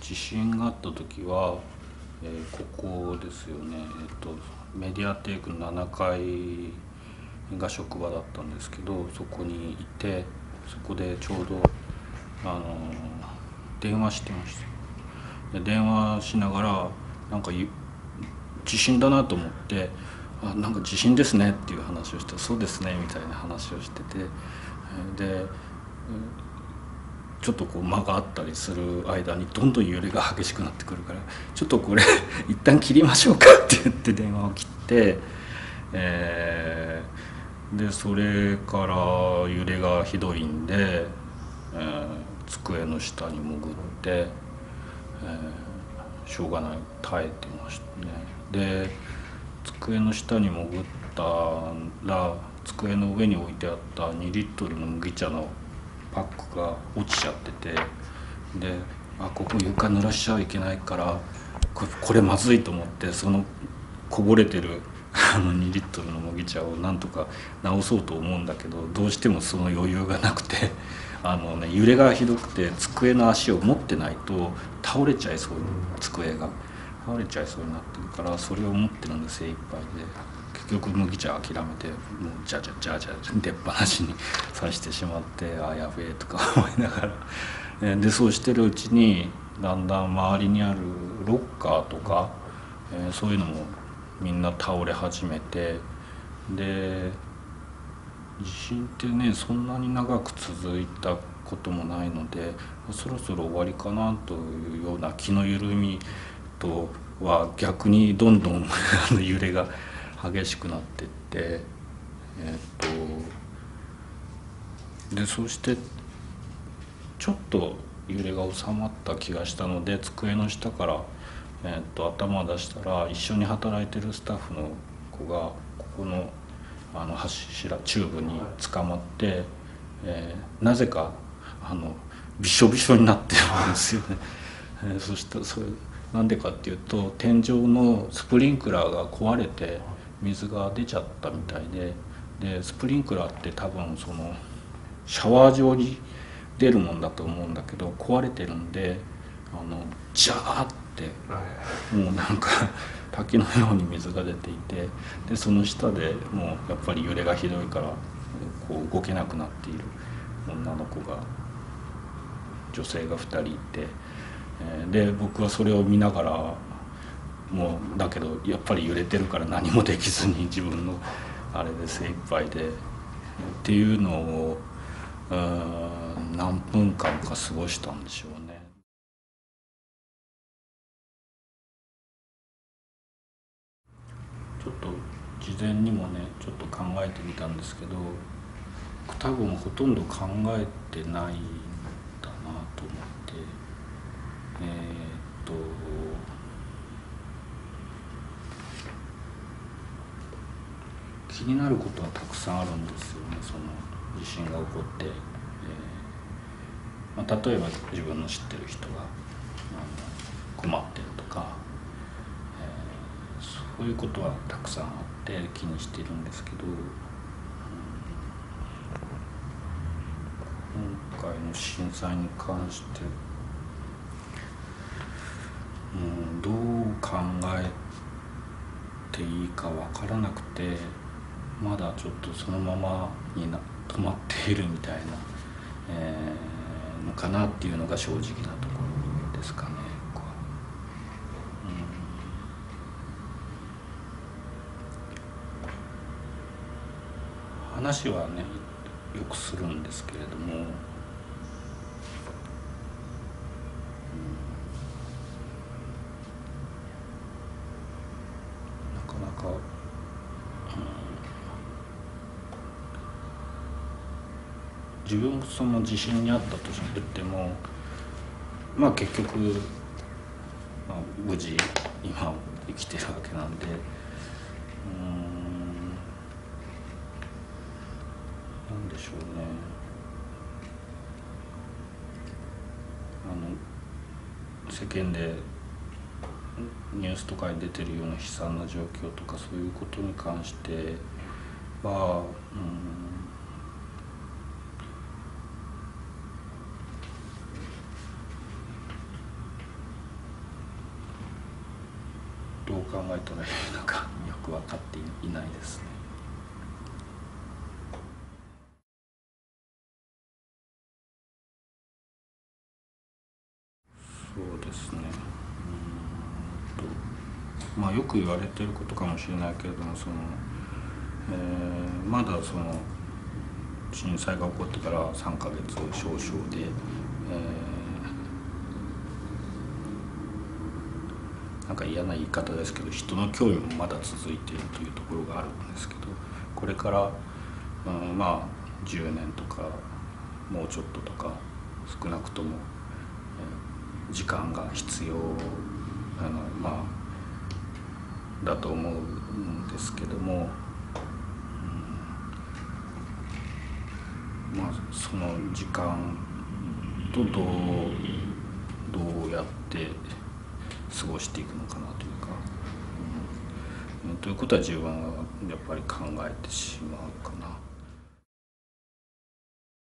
地震があった時は、ここですよね、メディアテイクの7階が職場だったんですけど、そこにいて、そこでちょうどあの電話してました。で電話しながらなんか地震だなと思って、なんか地震ですねっていう話をして、そうですねみたいな話をしてて、でちょっとこう間があったりする間にどんどん揺れが激しくなってくるから、ちょっとこれ一旦切りましょうかって言って電話を切って、でそれから揺れがひどいんで、机の下に潜って、しょうがない耐えてましたね。で机の下に潜ったら、机の上に置いてあった2リットルの麦茶のパックが落ちちゃってて、でここ床濡らしちゃいけないから、これまずいと思って、そのこぼれてる2リットルの麦茶をなんとか直そうと思うんだけど、どうしてもその余裕がなくて揺れがひどくて机の足を持ってないと倒れちゃいそうに、机が倒れちゃいそうになってるから、それを持ってるんで精一杯で、結局麦茶諦めて、もうじゃじゃじゃじゃ出っ放しにさしてしまって、やべえとか思いながら、でそうしてるうちにだんだん周りにあるロッカーとか、そういうのもみんな倒れ始めて、で地震ってね、そんなに長く続いたこともないので、そろそろ終わりかなというような気の緩みとは逆にどんどん揺れが激しくなっていって、でそしてちょっと揺れが収まった気がしたので、机の下から、頭を出したら、一緒に働いてるスタッフの子がここの柱チューブに捕まって、なぜかびしょびしょになってるんですよね。そしたらそれなんでかっていうと、天井のスプリンクラーが壊れて水が出ちゃったみたいで、スプリンクラーって多分そのシャワー状に出るもんだと思うんだけど、壊れてるんでジャーってもうなんか滝のように水が出ていて、でその下でもうやっぱり揺れがひどいからこう動けなくなっている女の子が、女性が2人いて、で僕はそれを見ながら、もうだけどやっぱり揺れてるから何もできずに、自分のあれで精一杯でっていうのを何分間か過ごしたんでしょうね。ちょっと事前にもねちょっと考えてみたんですけど、多分ほとんど考えてないんだなと思って、気になることはたくさんあるんですよね。その地震が起こって、例えば自分の知ってる人が困ってるとか、そういうことはたくさんあって気にしているんですけど、今回の震災に関して、どう考えていいか分からなくて、まだちょっとそのままに止まっているみたいな、のかなっていうのが正直なところですかね。話はねよくするんですけれども、なかなか、自分その地震にあったと言っても、結局、無事今生きてるわけなんで、なんでしょうね、世間でニュースとかに出てるような悲惨な状況とか、そういうことに関しては、かっていないですね。そうですね。まあよく言われてることかもしれないけれども、まだ震災が起こってから3ヶ月少々で、なんか嫌な言い方ですけど、人の脅威もまだ続いているというところがあるんですけど、これから、まあ10年とかもうちょっととか、少なくとも、時間が必要まあだと思うんですけども、まあその時間とどうやって過ごしていくのかなというか、ということは自分はやっぱり考えてしまうかな。